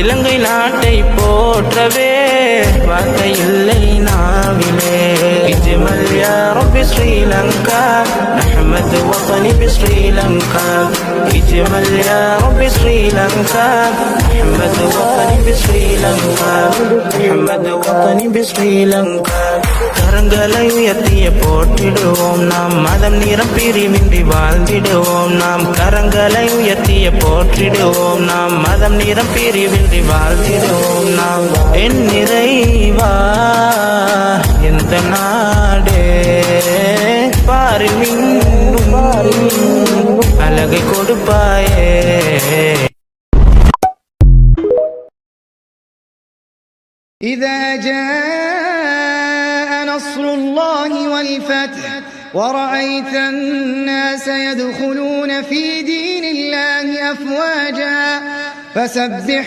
இலங்கை நாட்டை போற்றவே வார்த்தை இல்லை நாவிலே. இஜ்மல் யா ரப்பி ஸ்ரீலங்கா நஹ்மது வطني بسريلانكا. இஜ்மல் யா ரப்பி ஸ்ரீலங்கா நஹ்மது வطني بسريلانكا. நஹ்மது வطني بسريلانكا. கரங்களை உயர்த்திய போற்றிடுவோம் நாம், மதம் நிறம் பிரிவின்றி வாழ்ந்திடுவோம் நாம். கரங்களை உயர்த்திய போற்றிடுவோம் நாம், மதம் நிறம் பிரிவின்றி வாழ்ந்திடுவோம் நாம். என் நிறைவா எந்த நாடே பாரில் மின்னும் அழகை கொடுப்பாயே. إذا جاء نصر الله والفتح ورأيت الناس يدخلون في دين الله أفواجا فسبح